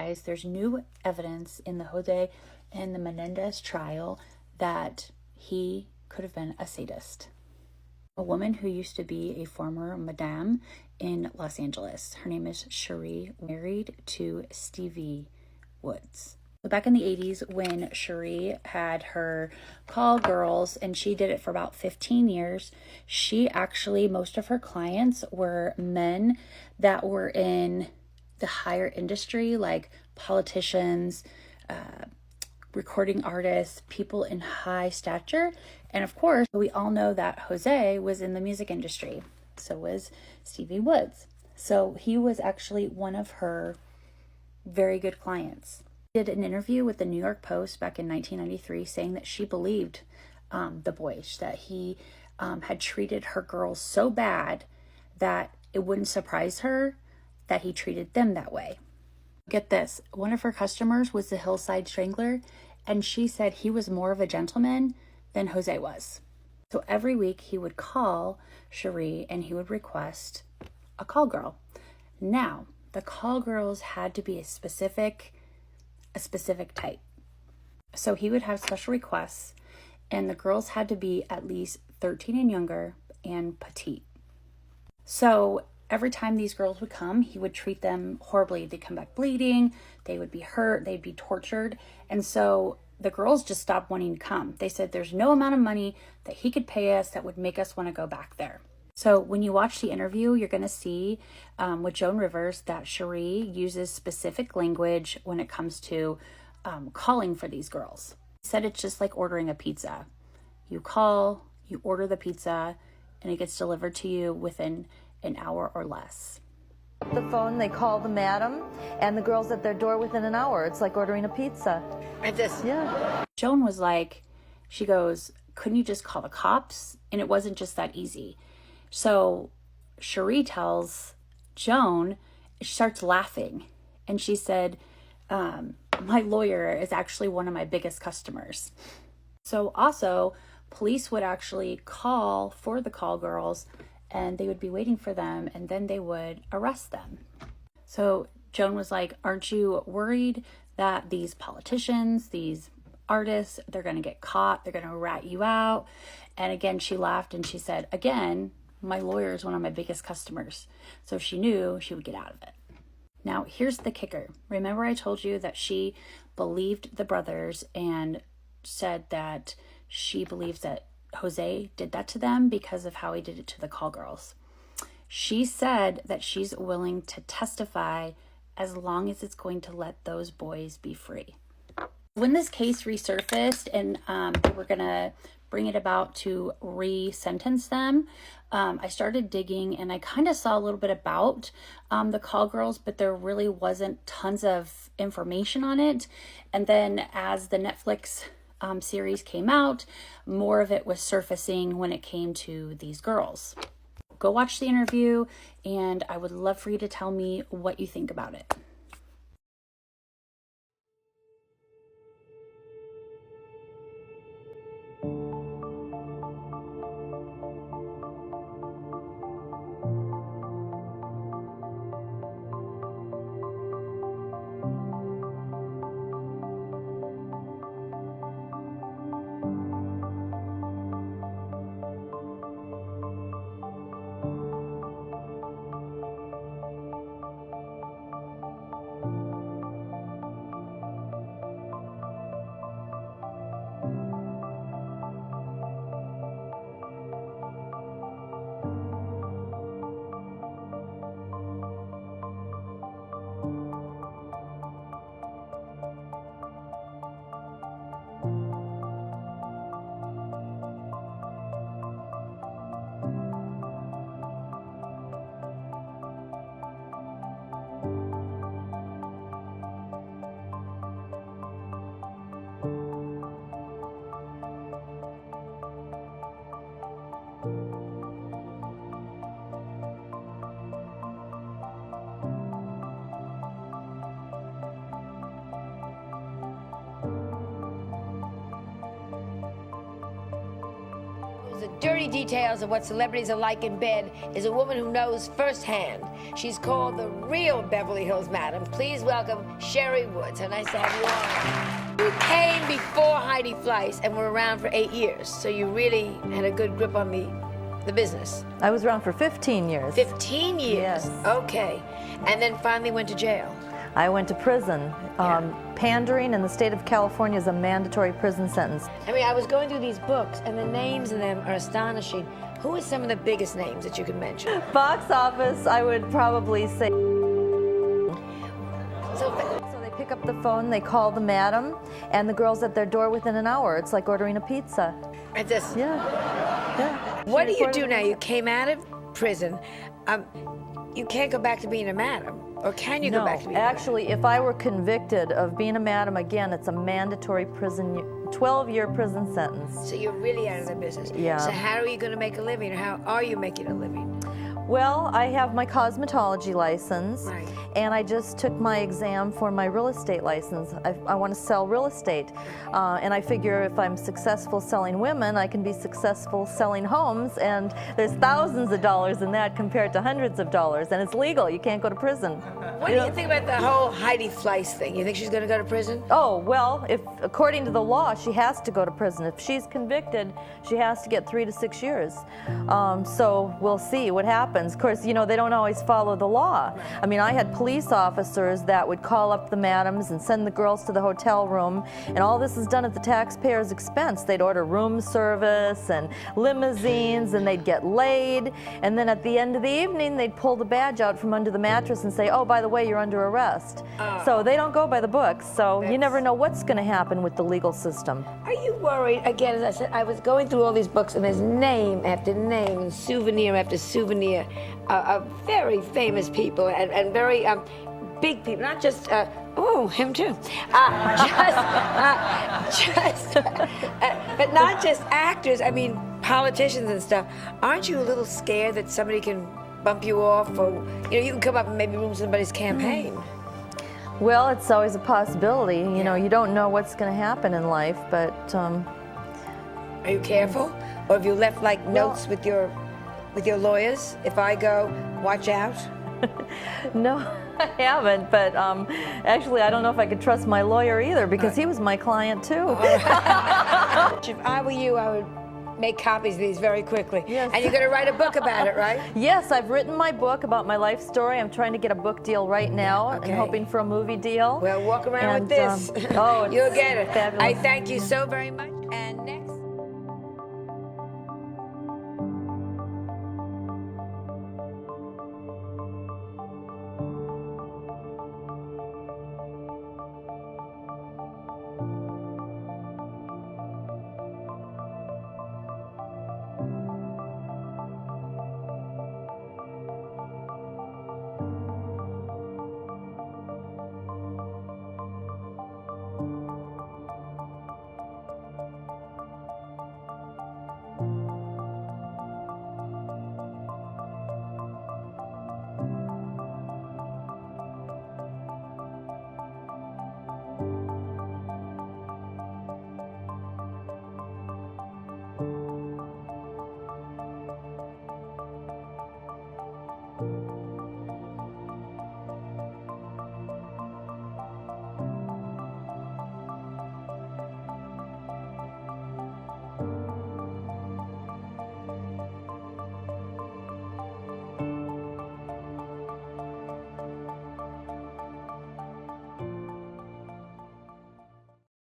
guys, there's new evidence in the Jose and the Menendez trial that he could have been a sadist. A woman who used to be a former madame in Los Angeles. Her name is Cheri, married to Stevie Woods. So back in the 80s, when Cheri had her call girls, and she did it for about 15 years, most of her clients were men that were in the higher industry, like politicians, recording artists, people in high stature. And of course, we all know that Jose was in the music industry. So was Stevie Woods. So he was actually one of her very good clients. He did an interview with the New York Post back in 1993 saying that she believed the boys, that he had treated her girls so bad that it wouldn't surprise her that he treated them that way. Get this, one of her customers was the Hillside Strangler, and she said he was more of a gentleman than Jose was. So every week he would call Cheri and he would request a call girl. Now, the call girls had to be a specific type. So he would have special requests, and the girls had to be at least 13 and younger and petite. So every time these girls would come, he would treat them horribly. They'd come back bleeding, they would be hurt, they'd be tortured. And so the girls just stopped wanting to come. They said there's no amount of money that he could pay us that would make us want to go back there. So when you watch the interview, you're going to see with Joan Rivers that Cheri uses specific language when it comes to calling for these girls. He said it's just like ordering a pizza. You call, you order the pizza, and it gets delivered to you within an hour or less. The phone, they call the madam, and the girl's at their door within an hour. It's like ordering a pizza. Yeah. Joan was like, she goes, couldn't you just call the cops? And it wasn't just that easy. So Cheri tells Joan, she starts laughing, and she said, my lawyer is actually one of my biggest customers. So also, police would actually call for the call girls, and they would be waiting for them, and then they would arrest them. So Joan was like, aren't you worried that these politicians, these artists, they're going to get caught, they're going to rat you out? And again, she laughed and she said, again, my lawyer is one of my biggest customers. So she knew she would get out of it. Now, here's the kicker. Remember I told you that she believed the brothers and said that she believes that Jose did that to them because of how he did it to the call girls. She said that she's willing to testify as long as it's going to let those boys be free. When this case resurfaced and they were going to bring it about to re-sentence them, I started digging and I kind of saw a little bit about the call girls, but there really wasn't tons of information on it. And then as the Netflix series came out, more of it was surfacing when it came to these girls. Go watch the interview, and I would love for you to tell me what you think about it. the dirty details of what celebrities are like in bed is a woman who knows firsthand. She's called the real Beverly Hills Madam. Please welcome Cheri Woods. How nice to have you on. You came before Heidi Fleiss and were around for 8 years, so you really had a good grip on the business. I was around for 15 years. 15 years? Yes. Okay. And then finally went to jail. I went to prison. Pandering in the state of California is a mandatory prison sentence. I mean, I was going through these books, and the names in them are astonishing. Who are some of the biggest names that you can mention? Box office, I would probably say. So they pick up the phone, they call the madam, and the girl's at their door within an hour. It's like ordering a pizza. I just... Yeah. What do you do now? You came out of prison. You can't go back to being a madam. Or can you go back to being a madam? Actually, if I were convicted of being a madam again, it's a mandatory prison, 12-year prison sentence. So you're really out of the business. Yeah. So how are you going to make a living? Or how are you making a living? Well, I have my cosmetology license, Right. and I just took my exam for my real estate license. I want to sell real estate, and I figure if I'm successful selling women, I can be successful selling homes, and there's thousands of dollars in that compared to hundreds of dollars, and it's legal. You can't go to prison. What do you think about the whole Heidi Fleiss thing? You think she's going to go to prison? Oh, well, if according to the law, she has to go to prison. If she's convicted, she has to get 3 to 6 years. So we'll see what happens. Of course, you know, they don't always follow the law. I mean, I had police officers that would call up the madams and send the girls to the hotel room, and all this is done at the taxpayer's expense. They'd order room service and limousines, and they'd get laid, and then at the end of the evening, they'd pull the badge out from under the mattress and say, oh, by the way, you're under arrest. So they don't go by the books, so you never know what's going to happen with the legal system. Are you worried? Again, as I said, I was going through all these books, and there's name after name and souvenir after souvenir of very famous people and very big people, not just, oh, him too. But not just actors, I mean, politicians and stuff. Aren't you a little scared that somebody can bump you off, or, you know, you can come up and maybe ruin somebody's campaign? Well, it's always a possibility. You know, you don't know what's going to happen in life, but... Are you careful? Or have you left, like, notes with your lawyers? If I go, watch out? No, I haven't, but actually I don't know if I could trust my lawyer either, because he was my client too. If I were you, I would make copies of these very quickly. Yes. And you're going to write a book about it, right? Yes, I've written my book about my life story. I'm trying to get a book deal right now and hoping for a movie deal. Well, walk around with this. Oh, You'll get it. Fabulous. I thank you so very much.